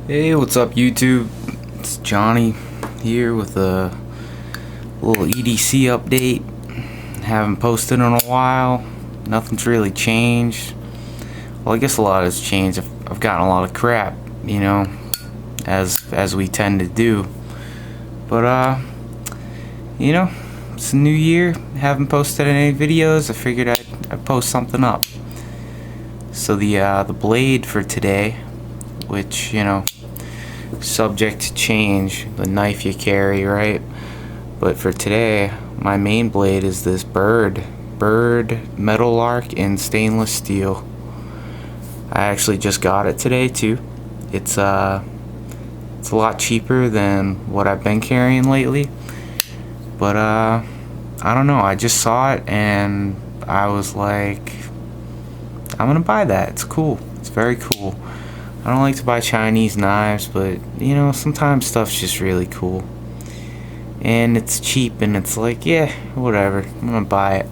Hey, what's up YouTube? It's Johnny here with a little EDC update. Haven't posted in a while. Nothing's really changed. Well, I guess a lot has changed. I've gotten a lot of crap, you know, as we tend to do. But you know, it's a new year. Haven't posted any videos. I figured I'd post something up. So the blade for today, which, you know, subject to change, the knife you carry, right? But for today, my main blade is this bird metal arc in stainless steel. I actually just got it today too. It's a lot cheaper than what I've been carrying lately, but I don't know, I just saw it and I was like, I'm gonna buy that. It's cool. It's very cool. I don't like to buy Chinese knives, but you know, sometimes stuff's just really cool. And it's cheap and it's like, yeah, whatever. I'm gonna buy it.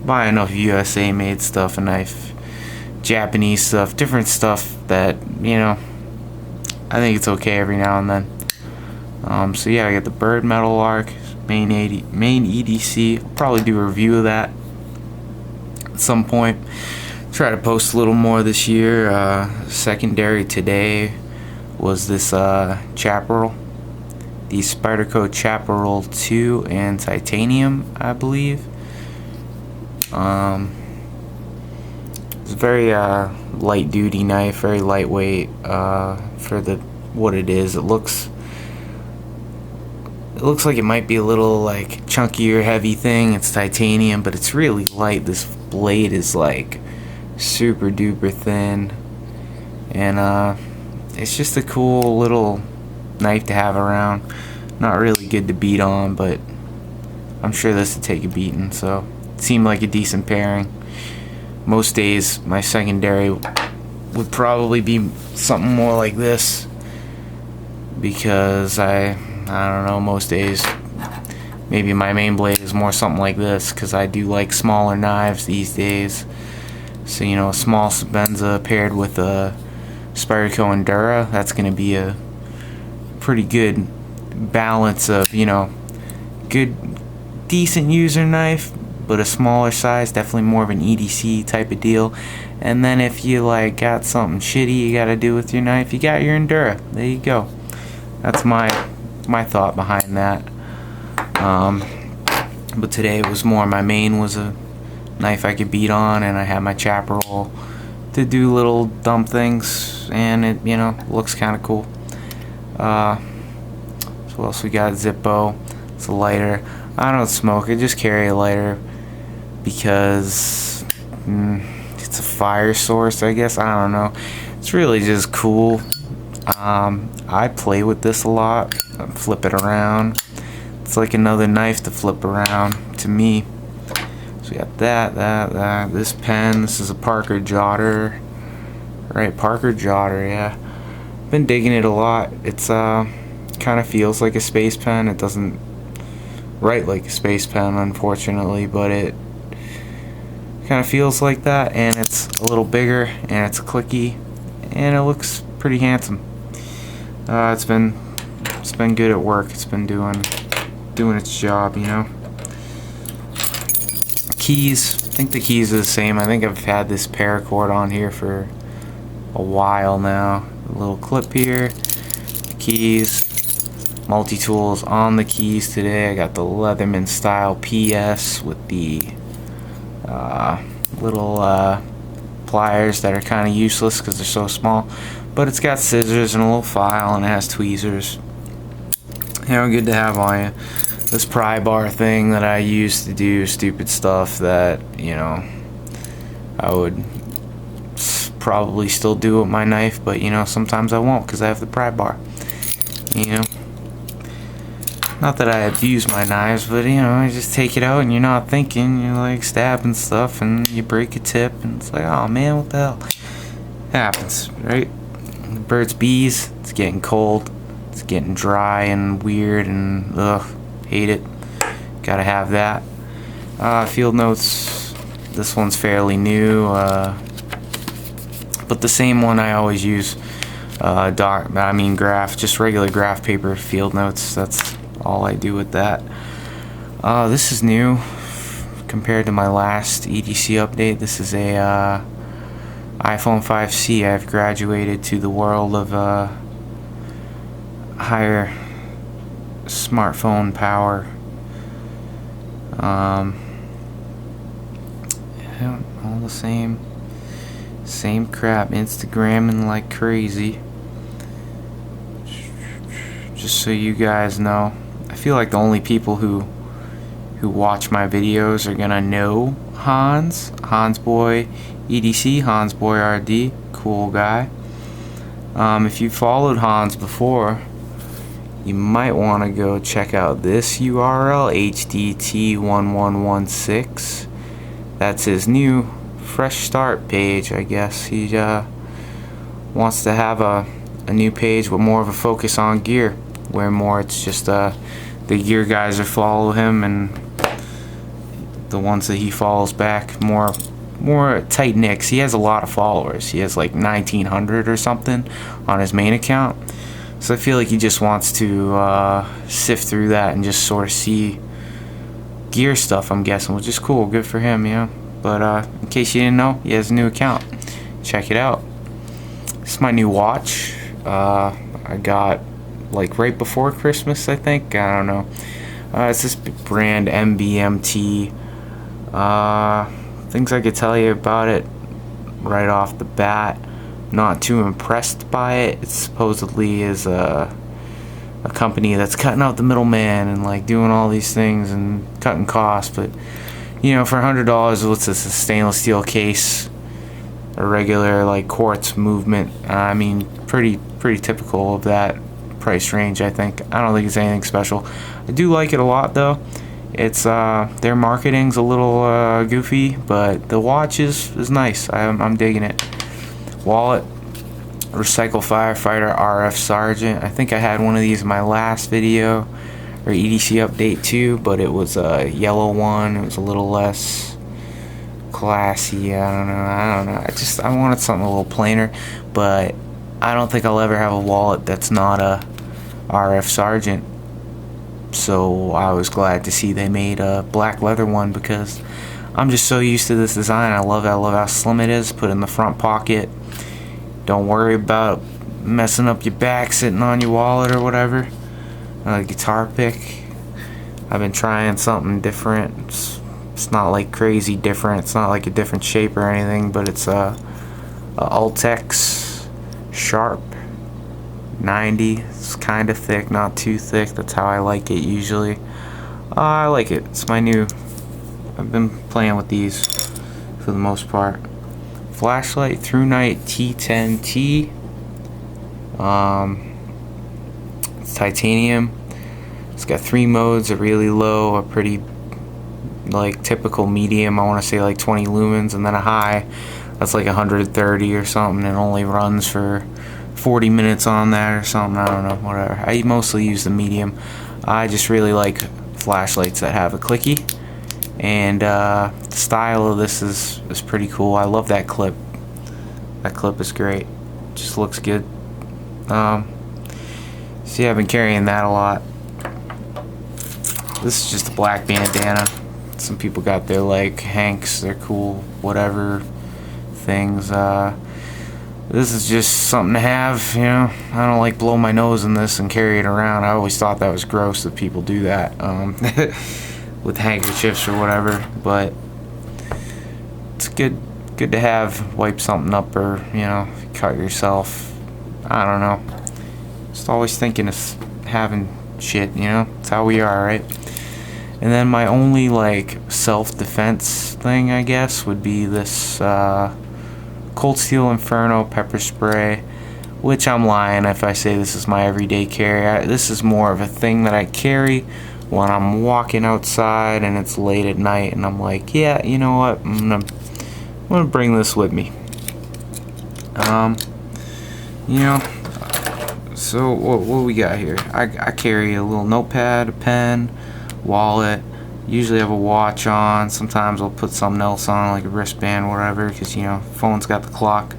Buy enough USA made stuff, and knife, Japanese stuff, different stuff that, you know, I think it's okay every now and then. So yeah, I got the bird metal arc, main EDC. I'll probably do a review of that at some point. Try to post a little more this year. Secondary today was this Chaparral, the Spyderco Chaparral 2 and titanium, I believe. It's a very light duty knife, very lightweight for what it is. It looks like it might be a little like chunkier, heavy thing. It's titanium, but it's really light. This blade is like super duper thin, and it's just a cool little knife to have around. Not really good to beat on, but I'm sure this would take a beating, so it seemed like a decent pairing. Most days my secondary would probably be something more like this, because I don't know, most days maybe my main blade is more something like this, because I do like smaller knives these days. So, you know, a small Sebenza paired with a Spyderco Endura, that's going to be a pretty good balance of, you know, good, decent user knife, but a smaller size, definitely more of an EDC type of deal. And then if you, like, got something shitty you got to do with your knife, you got your Endura. There you go. That's my thought behind that. But today it was more, my main was a knife I could beat on, and I had my Chaparral to do little dumb things, and it, you know, looks kind of cool. So what else we got? Zippo. It's a lighter. I don't smoke. I just carry a lighter because it's a fire source, I guess. I don't know. It's really just cool. I play with this a lot. I flip it around. It's like another knife to flip around to me. So we got that. This pen, this is a Parker Jotter. Right, Parker Jotter, yeah. Been digging it a lot. It's kind of feels like a space pen. It doesn't write like a space pen, unfortunately, but it kind of feels like that, and it's a little bigger, and it's clicky, and it looks pretty handsome. It's been good at work. It's been doing its job, you know. Keys, I think the keys are the same. I think I've had this paracord on here for a while now. A little clip here, keys, multi-tools on the keys today. I got the Leatherman style PS with the little pliers that are kind of useless because they're so small, but it's got scissors and a little file, and it has tweezers. You know, good to have on you. This pry bar thing that I used to do stupid stuff that, you know, I would probably still do with my knife, but, you know, sometimes I won't because I have the pry bar. You know, not that I abuse my knives, but, you know, I just take it out and you're not thinking, you're like stabbing stuff and you break a tip and it's like, oh man, what the hell? It happens, right? The bird's bees, it's getting cold, it's getting dry and weird, and ugh, hate it. Gotta have that. Field notes, this one's fairly new, but the same one I always use. graph, just regular graph paper field notes. That's all I do with that. This is new compared to my last EDC update. This is a iPhone 5C. I've graduated to the world of higher smartphone power. Yeah, all the same crap, Instagramming like crazy. Just so you guys know, I feel like the only people who watch my videos are gonna know Hans Boy EDC, Hans Boy RD, cool guy. If you followed Hans before, you might want to go check out this URL, HDT1116. That's his new fresh start page, I guess. He wants to have a new page with more of a focus on gear, where more it's just the gear guys that follow him and the ones that he follows back, more tight nicks. He has a lot of followers. He has like 1900 or something on his main account. So I feel like he just wants to sift through that and just sort of see gear stuff, I'm guessing, which is cool. Good for him, you know. But in case you didn't know, he has a new account. Check it out. This is my new watch. I got like right before Christmas, I think. I don't know. It's this brand MBMT. Things I could tell you about it right off the bat. Not too impressed by it. It supposedly is a company that's cutting out the middleman and like doing all these things and cutting costs. But you know, for $100, what's this? A stainless steel case, a regular like quartz movement. I mean, pretty typical of that price range, I think. I don't think it's anything special. I do like it a lot though. It's their marketing's a little goofy, but the watch is nice. I'm digging it. Wallet, Recycle Firefighter RF Sergeant. I think I had one of these in my last video or EDC update too, but it was a yellow one. It was a little less classy. I don't know. I wanted something a little plainer, but I don't think I'll ever have a wallet that's not a RF Sergeant. So I was glad to see they made a black leather one, because I'm just so used to this design. I love how slim it is. Put in the front pocket. Don't worry about messing up your back sitting on your wallet or whatever. Guitar pick. I've been trying something different. It's not like crazy different. It's not like a different shape or anything, but it's a Ultex Sharp 90. It's kind of thick, not too thick. That's how I like it usually. I like it. It's my new. I've been playing with these for the most part. Flashlight Through Night T10T. It's titanium. It's got 3 modes: a really low, a pretty like typical medium, I want to say like 20 lumens, and then a high that's like 130 or something, and only runs for 40 minutes on that or something. I don't know, whatever. I mostly use the medium. I just really like flashlights that have a clicky, and the style of this is pretty cool. I love that clip. That clip is great. Just looks good. See, I've been carrying that a lot. This is just a black bandana. Some people got their like Hanks, they're cool, whatever things. This is just something to have, you know. I don't like blow my nose in this and carry it around. I always thought that was gross that people do that with handkerchiefs or whatever. But it's good to have. Wipe something up, or you know, cut yourself. I don't know. Just always thinking of having shit, you know. It's how we are, right? And then my only like self-defense thing, I guess, would be this Cold Steel Inferno pepper spray, which I'm lying if I say this is my everyday carry. This is more of a thing that I carry when I'm walking outside and it's late at night, and I'm like, yeah, you know what, I'm gonna bring this with me. You know, so what we got here? I carry a little notepad, a pen, wallet. Usually have a watch on. Sometimes I'll put something else on, like a wristband, whatever, because you know, phone's got the clock.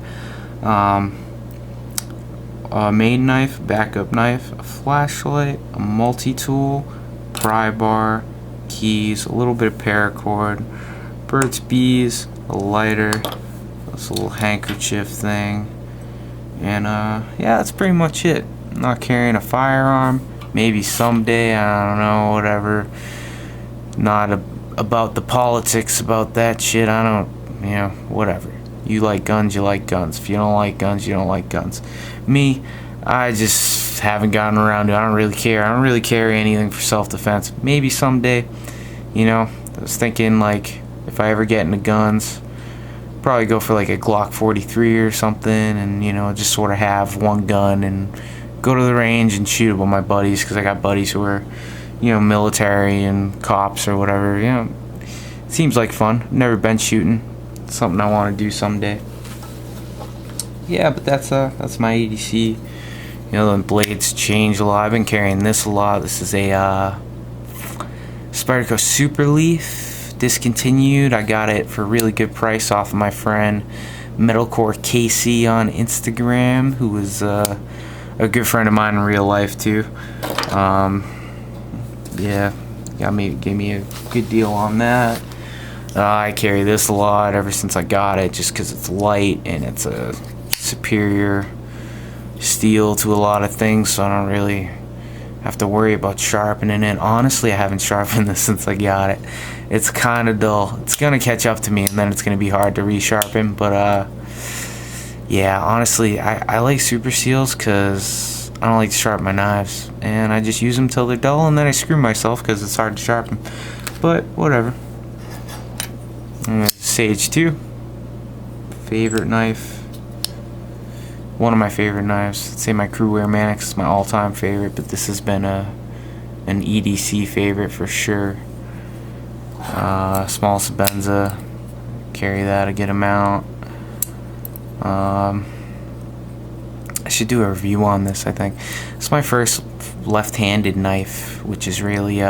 a main knife, backup knife, a flashlight, a multi-tool, pry bar, keys, a little bit of paracord, Burt's Bees, a lighter, this little handkerchief thing, and yeah, that's pretty much it. I'm not carrying a firearm. Maybe someday, I don't know, whatever. Not about the politics about that shit. I don't, you know, whatever. You like guns, you like guns. If you don't like guns, you don't like guns. Me, I just haven't gotten around to it. I don't really care. I don't really carry anything for self-defense. Maybe someday, you know. I was thinking, like, if I ever get into guns, probably go for like a Glock 43 or something, and, you know, just sort of have one gun and go to the range and shoot with my buddies, because I got buddies who are, you know, military and cops or whatever. You know, seems like fun. Never been shooting. It's something I want to do someday. Yeah, but that's my EDC. You know, the blades change a lot. I've been carrying this a lot. This is a Spyderco Super Leaf, discontinued. I got it for a really good price off of my friend Metalcore KC on Instagram, who was a good friend of mine in real life too. Yeah, gave me a good deal on that. I carry this a lot ever since I got it, just because it's light and it's a superior steel to a lot of things, so I don't really have to worry about sharpening it. Honestly, I haven't sharpened this since I got it. It's kind of dull. It's gonna catch up to me, and then it's gonna be hard to resharpen. But yeah, honestly, I like super seals because I don't like to sharpen my knives, and I just use them till they're dull, and then I screw myself because it's hard to sharpen. But whatever. Sage 2, favorite knife, one of my favorite knives. I'd say my Crewwear Mannix is my all-time favorite, but this has been an EDC favorite for sure. Small Sabenza, carry that a good amount. I should do a review on this. I think it's my first left-handed knife, which is really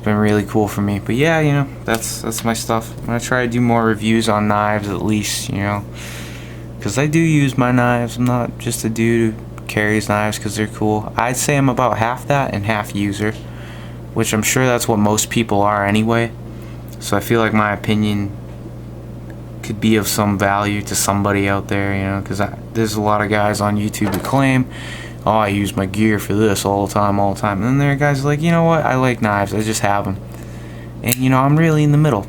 been really cool for me. But yeah, you know, that's my stuff. I'm gonna try to do more reviews on knives, at least, you know, because I do use my knives. I'm not just a dude who carries knives because they're cool. I'd say I'm about half that and half user, which I'm sure that's what most people are anyway. So I feel like my opinion could be of some value to somebody out there, you know, because there's a lot of guys on YouTube that claim, oh, I use my gear for this all the time. And then there are guys like, you know what, I like knives, I just have them. And, you know, I'm really in the middle,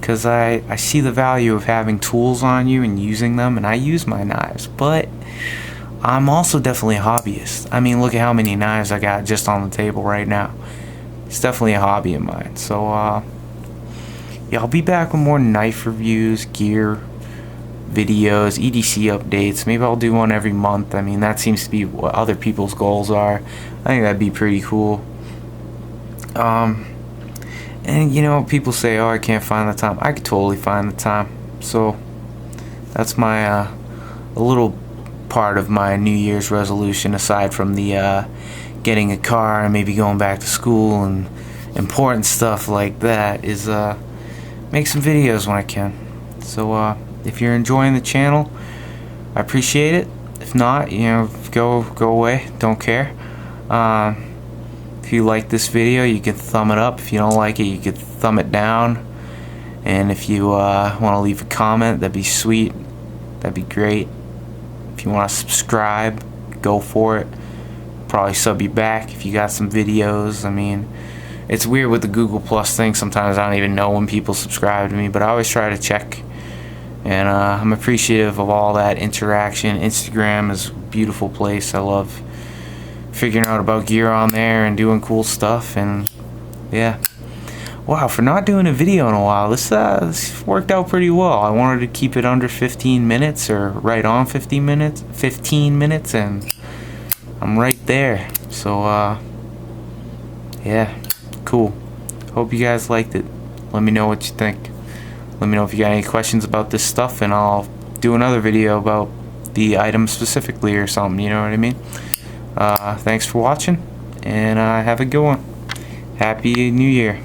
because I see the value of having tools on you and using them, and I use my knives. But I'm also definitely a hobbyist. I mean, look at how many knives I got just on the table right now. It's definitely a hobby of mine. So, yeah, I'll be back with more knife reviews, gear videos, EDC updates. Maybe I'll do one every month. I mean, that seems to be what other people's goals are. I think that'd be pretty cool. And you know, people say, oh, I can't find the time. I could totally find the time. So that's my a little part of my New Year's resolution, aside from the getting a car and maybe going back to school and important stuff like that, is make some videos when I can. So if you're enjoying the channel, I appreciate it. If not, you know, go away. Don't care. If you like this video, you can thumb it up. If you don't like it, you can thumb it down. And if you want to leave a comment, that'd be sweet. That'd be great. If you want to subscribe, go for it. Probably sub you back if you got some videos. I mean, it's weird with the Google Plus thing. Sometimes I don't even know when people subscribe to me, but I always try to check. And I'm appreciative of all that interaction. Instagram is a beautiful place. I love figuring out about gear on there and doing cool stuff. And yeah, wow, for not doing a video in a while, this worked out pretty well. I wanted to keep it under 15 minutes, or right on 15 minutes, and I'm right there. So yeah, cool. Hope you guys liked it. Let me know what you think. Let me know if you got any questions about this stuff, and I'll do another video about the item specifically or something, you know what I mean? Thanks for watching, and have a good one. Happy New Year.